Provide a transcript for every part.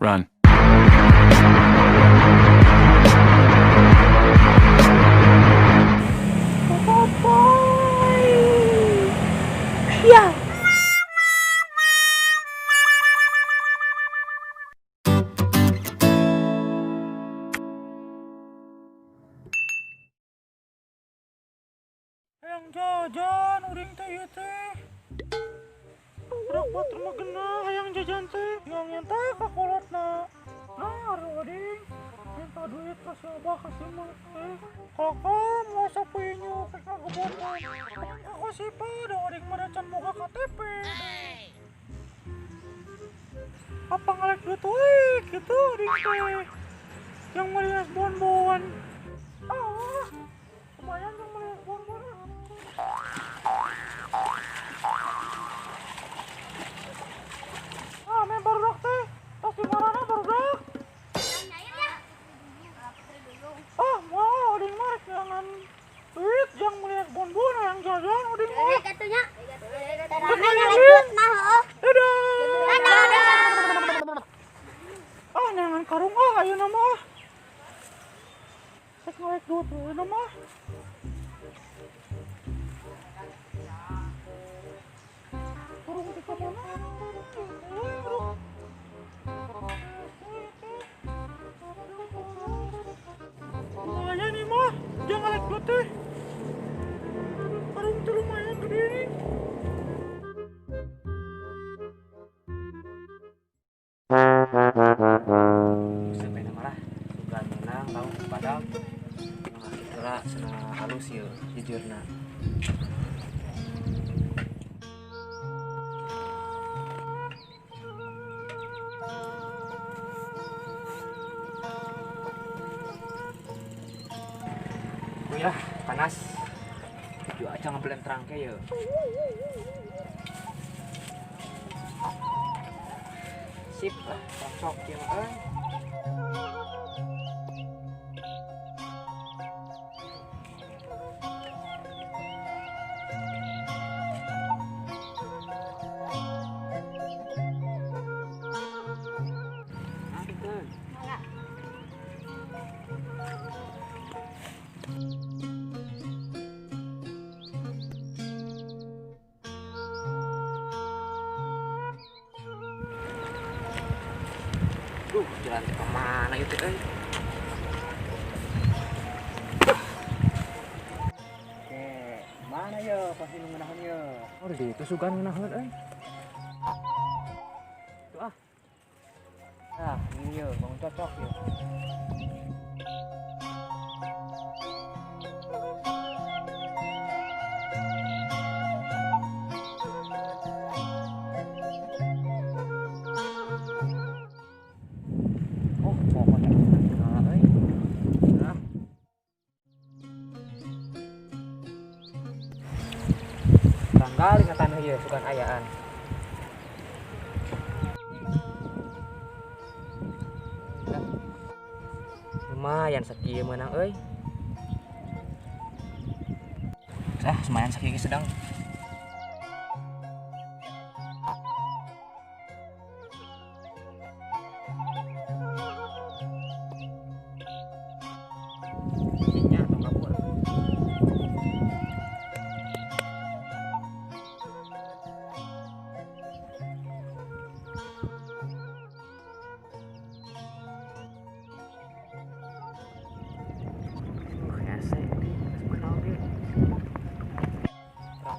Run. Ya. Hayang jajan uring teh ieu teh. Budak batur mah genah hayang jajan teh. Yang teh ka kolotna. Nah, ari uring minta duit ka si Abah ka si Mak teh. Kakak mau sapinya ke kagebonan. Aku sih pada uring mah can boga KTP. Apa ngalek duit we gitu uring teh. Yang melihat bonbon. Ah, lumayan yang melihat bonbon. Ah, main barudak teh. Tas di marana barudak. Ah, mau oding mah jangan duit yang melihat bonbon yang jajan oding mah. Katunya. Ah, jangan karung ah ayeuna mah. Cek ngalek duit ayeuna mah. Kurung di mana? Lumayan nih mah, jangan ngalek duit teh. Karung teh lumayan gede nih. Sepeda malah suka menang tahu padahal kira senang halus ya jujurna. Wih panas. Juga aja ngebelen terangke ya. Sip lah, cocok ya kan. Jalan ke mana itu kan? Oke, mana ya pasti ngenahan ya? Oh, di itu suka ngenahan Tuh ah. Nah, ini ya, bang cocok ya. Kali ke tanah ya sukan ayaan. Lumayan sakieu meunang euy. Lumayan sakieu sedang.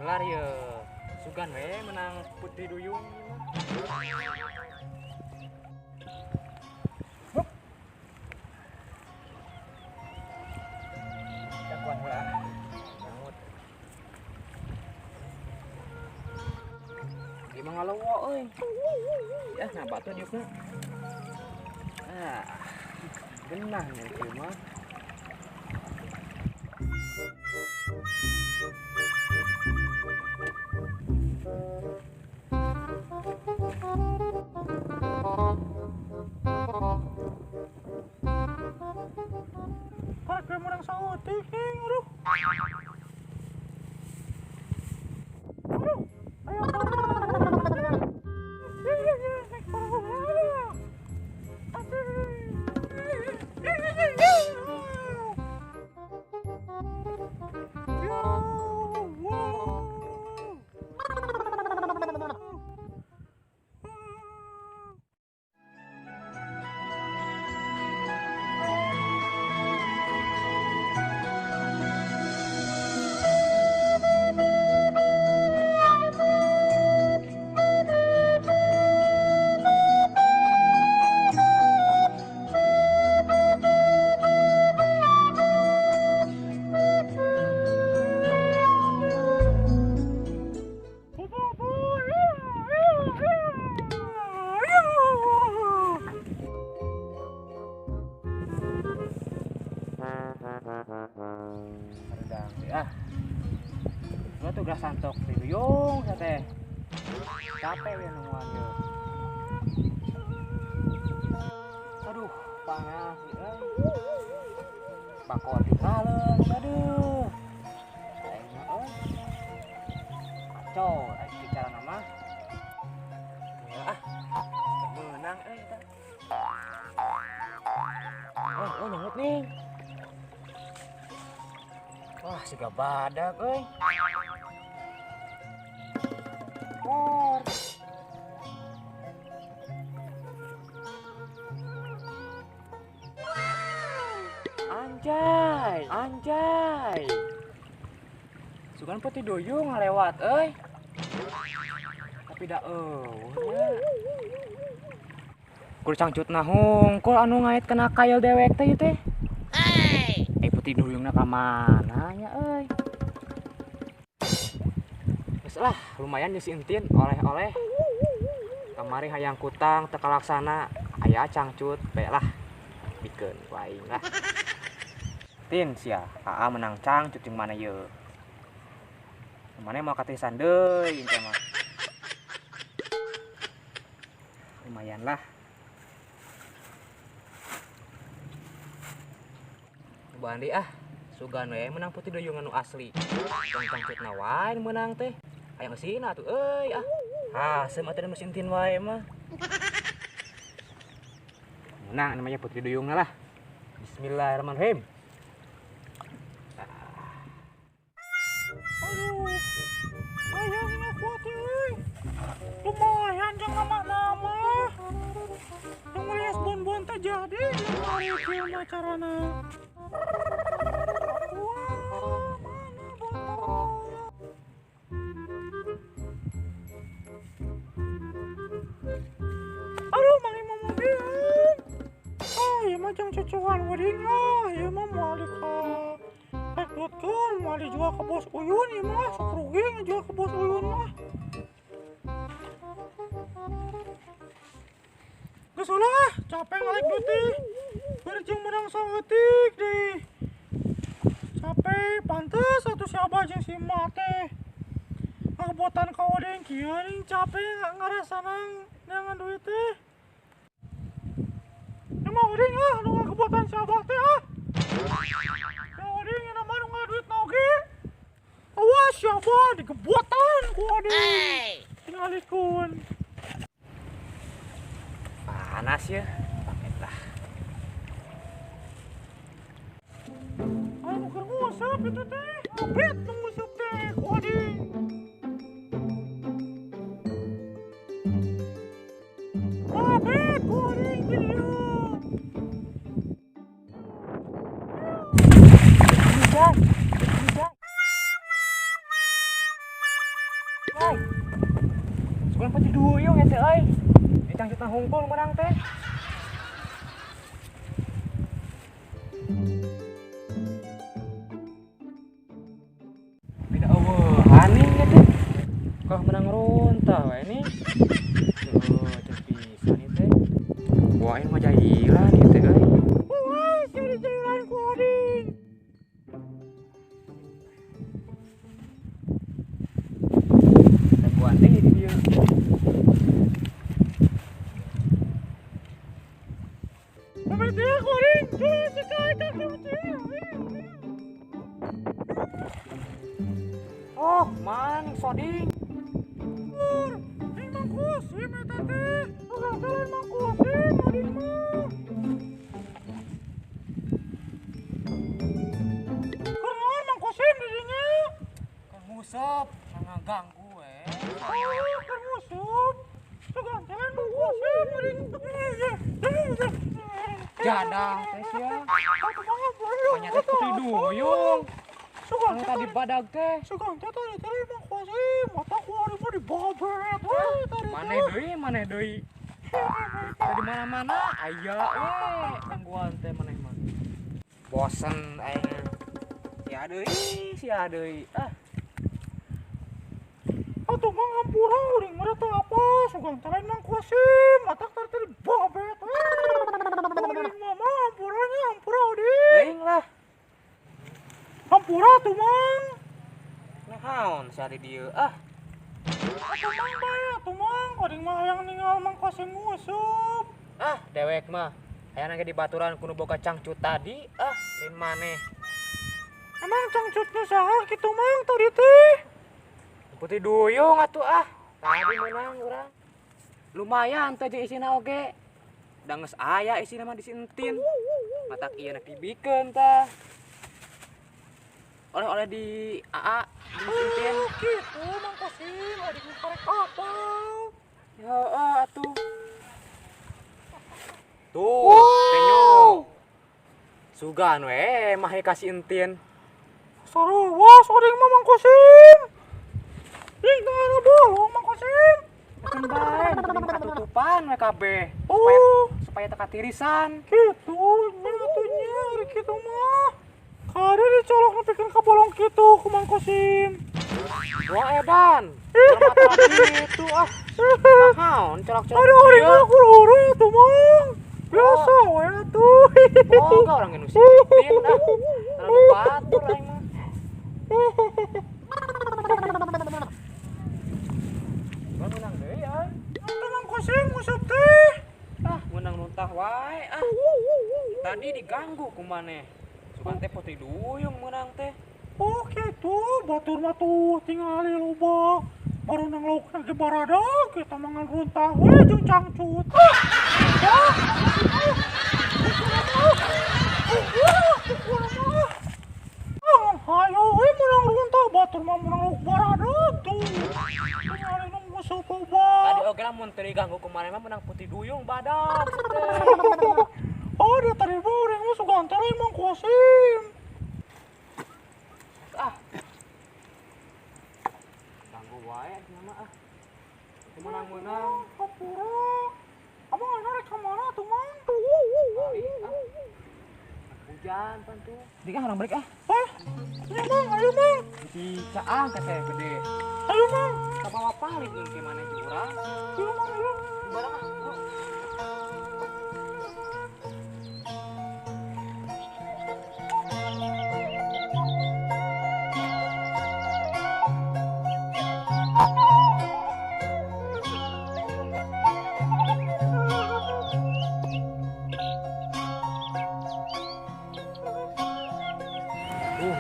Gelar ya sugan we menang Putri Duyung. Jagoan lah. Nyamut. Gimana ngalawa euy? Ya napa tuh diukna? Ah. Genah nya ieu mah. Karek gue menang sautik nih, aduh. Ayo, tuh gerak santok duyung teh. Capek we nungguan ye. Aduh, panas euy. Bakor tinggalin, aduh. Aing mah euy. Kacau, aing bicara nama. Menang eta. Oh nyamut nih. Wah, siga badak euy. Mor. Anjay. Sugan putih duyung ngalewat euy. Tapi da nya. Kur cangcut hungkul anu ngait kena kail dewek teh ieu teh. Putih duyungna ka mana nya euy. Geus lah, lumayan geus intin oleh-oleh. Kamari hayang kutang teu kalaksana, aya cangcut bae lah. Bikeun ku aing lah. Tin sia, AA menang cangcut jeung mana yeuh. Mane mau katisan deui teh mah. Lumayan lah. Bandi sugan we menang putih duyung anu asli. Yang cangcutna wae menang teh. Hayang eusina atuh euy Hasem atuh mesin tin wae mah. Menang namanya putih duyungna lah. Bismillahirrahmanirrahim. Aduh, ayamnya kuat euy. Lumayan jeung nama-nama. Yang ngelias bon-bon teh jadi hari kieu mah carana. Aduh, Mang Imam mobilan. Ieu mah jeung cucuan wedding ieu mah moal rekrutkeun, moal dijual ke bos Uyun ieu mah sok rugi ngejual ke bos Uyun mah. Geus ulah, capek ngalek duti. Berjing menang saeutik deui. Capek, pantes atuh si Abah jeung si Emak teh. Ngabotan ka wedding kieu ning capek ngarasana dengan duit teh. Emang wedding nu ngabotan si Abah teh Yang wedding yang nama nu ngaduit oge. Awas si Abah digebotan ku wedding. Tingalikeun. Panas ya. Eta. Anu keur nguseup itu teh. Abet nu nguseup teh ku wedding. Abet ku wedding kieu. Sugan putih duyung ya teh euy. Cangcutna hungkul menang teh. Beda haning ya teh. Kah menang rontah wae nih. Teu pisan ieu teh. Wae mah jailan ieu teh euy. Wah, jadi jailan ku wedding. Daguan teh di dieu. Pamit ku wedding. Tuh sekali kaki Oh, man soding. Ini Mang Kusim eta teh. Ulah jalan Mang Kusim wedding mah. Kunaon Mang Kusim di dinya? Kan ngusap, ngaganggu we. Oh, keur nguseup. Sugan jalan Mang Kusim wedding. Jadah teh sia. Atuh mah belum. Nya teh putih duyung. Sugan Anu tadi badag teh. Sugan teh tadi Mang Kusim. Mata ku hari mah dibabet. Maneh deui. Tadi mana-mana aya gangguan teh maneh mah. Bosen aing. Sia deui. Atuh mah ngampura uring mah teh apa? Sugan teh Mang Kusim. Mata tadi dibabet. Uring mah ngampuranya hampura uring. Aing lah. Hampura tuh Mang. Nah naon sari dieu Tumang baya, tumang. Koding mah yang ninggal Mang Kosim ngusup. Dewek mah aya nage di baturan kudu boga cangcut tadi lain maneh. Emang cangcutnya saha kitu Mang tadi teh? Putih duyung atuh tadi menang urang. Lumayan teh jeung isina oge. Da geus aya isina mah disintin. Matak ieu nak dibikeun tah. Oleh-oleh di AA disintin. Gitu Mang Kosim, adik korek apa? Heeh atuh. Tuh, penyo. Sugan we mah kasih entin. Saruwas oding mah Mang Kosim. Ih, tengah bolong Mang Kosim. Kan bae, bikin katutupan we kabeh. Supaya teka tirisan. Gitu, nyatunya hari gitu mah. Kada dicolok nepikeun ka bolong kitu ku Mang Kosim. Wah edan. Mata gitu Naon colok-colok. Ada orang mah huru-huru atuh Mang. Biasa we atuh. Boga orang nu sintin terlalu batur aing mah. Menang deui Mang Kosim ngusup teh. menang nuntah wae Tadi diganggu ku maneh. Sugan teh putih duyung menang teh. Oh gitu, batur mah tuh tinggal loba. Baru nang lauk nang baradag kita mangan runtah we jeung cangcut. Hayo we menang runtah batur mah menang lauk baradag tuh. Tinggal nang ngusup loba. Tadi oge lamun teu diganggu ku maneh mah menang putih duyung badag teh. Oh, dia tadi mah urang mah sugan teh Mang Kosim. Ganggu wae nama Menang-menang. Kapura. Abang narik ke mana tuh, Mang? Hujan pan tuh. Dik orang balik Iya, Mang, ayo, Mang. Di caang teh gede. Ayo, Mang. Kabawa palit jeung ke mana jeung urang. Ayo, Mang, ayo. Barang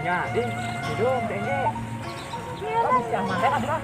nya, ding. Hidung, tenge. Bisa aman teh aduh.